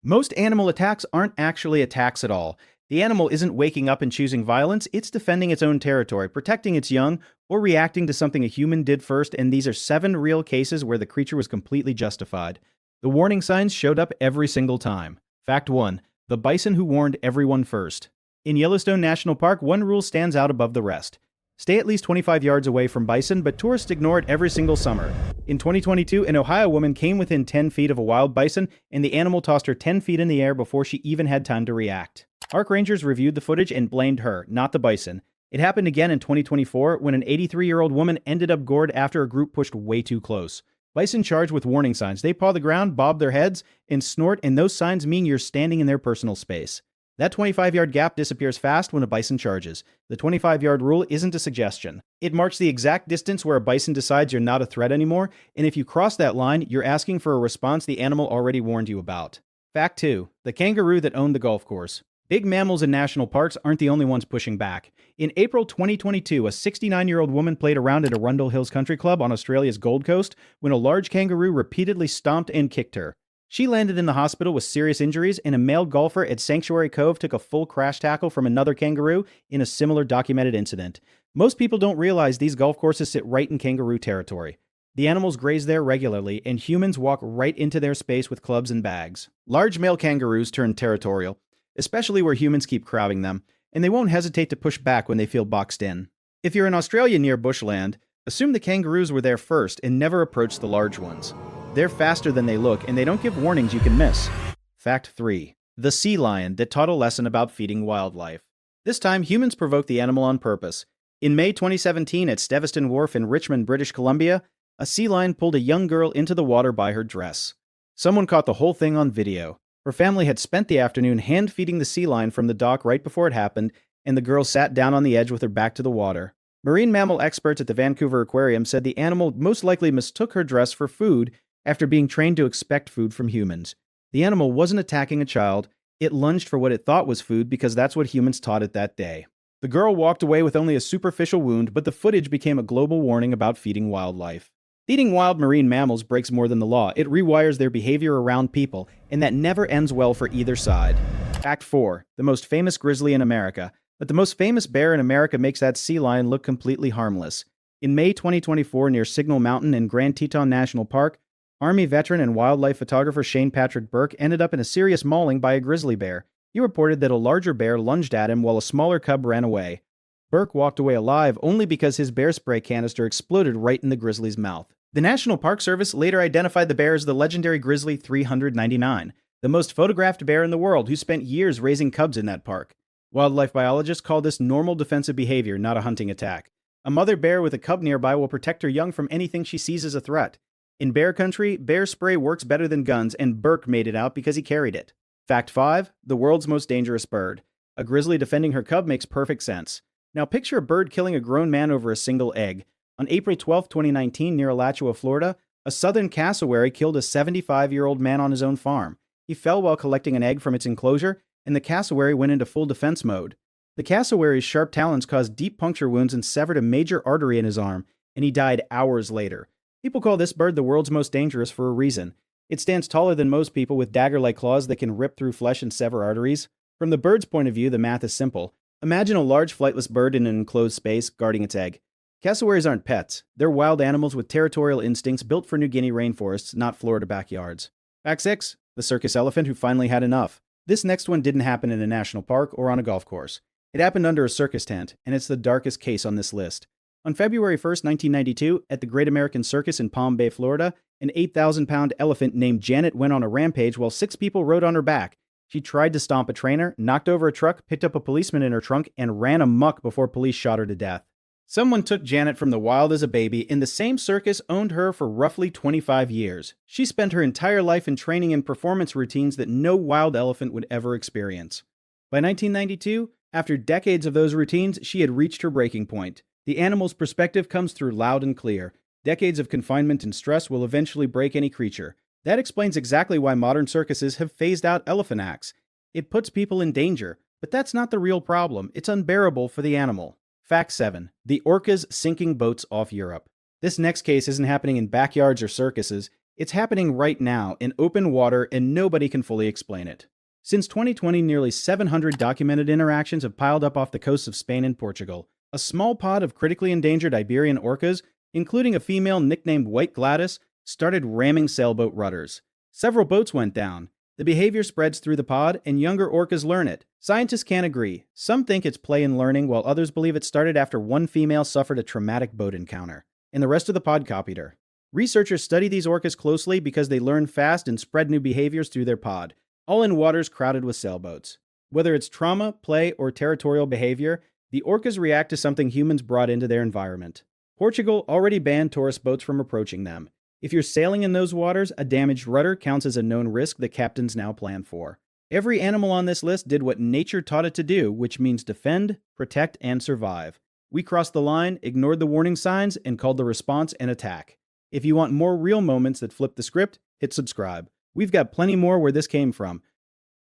Most animal attacks aren't actually attacks at all. The animal isn't waking up and choosing violence, it's defending its own territory, protecting its young, or reacting to something a human did first, and these are 7 real cases where the creature was completely justified. The warning signs showed up every single time. Fact 1. The bison who warned everyone first. In Yellowstone National Park, one rule stands out above the rest. Stay at least 25 yards away from bison, but tourists ignore it every single summer. In 2022, an Ohio woman came within 10 feet of a wild bison, and the animal tossed her 10 feet in the air before she even had time to react. Park rangers reviewed the footage and blamed her, not the bison. It happened again in 2024 when an 83-year-old woman ended up gored after a group pushed way too close. Bison charge with warning signs. They paw the ground, bob their heads, and snort, and those signs mean you're standing in their personal space. That 25-yard gap disappears fast when a bison charges. The 25-yard rule isn't a suggestion. It marks the exact distance where a bison decides you're not a threat anymore, and if you cross that line, you're asking for a response the animal already warned you about. Fact 2. The kangaroo that owned the golf course. Big mammals in national parks aren't the only ones pushing back. In April 2022, a 69-year-old woman played around at Arundel Hills Country Club on Australia's Gold Coast when a large kangaroo repeatedly stomped and kicked her. She landed in the hospital with serious injuries, and a male golfer at Sanctuary Cove took a full crash tackle from another kangaroo in a similar documented incident. Most people don't realize these golf courses sit right in kangaroo territory. The animals graze there regularly, and humans walk right into their space with clubs and bags. Large male kangaroos turn territorial, especially where humans keep crowding them, and they won't hesitate to push back when they feel boxed in. If you're in Australia near bushland, assume the kangaroos were there first and never approach the large ones. They're faster than they look, and they don't give warnings you can miss. Fact 3. The sea lion that taught a lesson about feeding wildlife. This time, humans provoked the animal on purpose. In May 2017 at Steveston Wharf in Richmond, British Columbia, a sea lion pulled a young girl into the water by her dress. Someone caught the whole thing on video. Her family had spent the afternoon hand-feeding the sea lion from the dock right before it happened, and the girl sat down on the edge with her back to the water. Marine mammal experts at the Vancouver Aquarium said the animal most likely mistook her dress for food after being trained to expect food from humans. The animal wasn't attacking a child, it lunged for what it thought was food because that's what humans taught it that day. The girl walked away with only a superficial wound, but the footage became a global warning about feeding wildlife. Feeding wild marine mammals breaks more than the law. It rewires their behavior around people, and that never ends well for either side. Fact 4. The most famous grizzly in America. But the most famous bear in America makes that sea lion look completely harmless. In May 2024 near Signal Mountain in Grand Teton National Park, Army veteran and wildlife photographer Shane Patrick Burke ended up in a serious mauling by a grizzly bear. He reported that a larger bear lunged at him while a smaller cub ran away. Burke walked away alive only because his bear spray canister exploded right in the grizzly's mouth. The National Park Service later identified the bear as the legendary Grizzly 399, the most photographed bear in the world who spent years raising cubs in that park. Wildlife biologists call this normal defensive behavior, not a hunting attack. A mother bear with a cub nearby will protect her young from anything she sees as a threat. In bear country, bear spray works better than guns, and Burke made it out because he carried it. Fact 5. The world's most dangerous bird. A grizzly defending her cub makes perfect sense. Now picture a bird killing a grown man over a single egg. On April 12, 2019, near Alachua, Florida, a southern cassowary killed a 75-year-old man on his own farm. He fell while collecting an egg from its enclosure, and the cassowary went into full defense mode. The cassowary's sharp talons caused deep puncture wounds and severed a major artery in his arm, and he died hours later. People call this bird the world's most dangerous for a reason. It stands taller than most people with dagger-like claws that can rip through flesh and sever arteries. From the bird's point of view, the math is simple. Imagine a large flightless bird in an enclosed space, guarding its egg. Cassowaries aren't pets. They're wild animals with territorial instincts built for New Guinea rainforests, not Florida backyards. Fact 6. The circus elephant who finally had enough. This next one didn't happen in a national park or on a golf course. It happened under a circus tent, and it's the darkest case on this list. On February 1st, 1992, at the Great American Circus in Palm Bay, Florida, an 8,000-pound elephant named Janet went on a rampage while 6 people rode on her back. She tried to stomp a trainer, knocked over a truck, picked up a policeman in her trunk, and ran amok before police shot her to death. Someone took Janet from the wild as a baby, and the same circus owned her for roughly 25 years. She spent her entire life in training and performance routines that no wild elephant would ever experience. By 1992, after decades of those routines, she had reached her breaking point. The animal's perspective comes through loud and clear. Decades of confinement and stress will eventually break any creature. That explains exactly why modern circuses have phased out elephant acts. It puts people in danger, but that's not the real problem. It's unbearable for the animal. Fact 7. The Orcas sinking boats off Europe. This next case isn't happening in backyards or circuses. It's happening right now in open water and nobody can fully explain it. Since 2020, nearly 700 documented interactions have piled up off the coasts of Spain and Portugal. A small pod of critically endangered Iberian orcas, including a female nicknamed White Gladys, started ramming sailboat rudders. Several boats went down. The behavior spreads through the pod, and younger orcas learn it. Scientists can't agree. Some think it's play and learning, while others believe it started after one female suffered a traumatic boat encounter, and the rest of the pod copied her. Researchers study these orcas closely because they learn fast and spread new behaviors through their pod, all in waters crowded with sailboats. Whether it's trauma, play, or territorial behavior, the orcas react to something humans brought into their environment. Portugal already banned tourist boats from approaching them. If you're sailing in those waters, a damaged rudder counts as a known risk that captains now plan for. Every animal on this list did what nature taught it to do, which means defend, protect, and survive. We crossed the line, ignored the warning signs, and called the response an attack. If you want more real moments that flip the script, hit subscribe. We've got plenty more where this came from.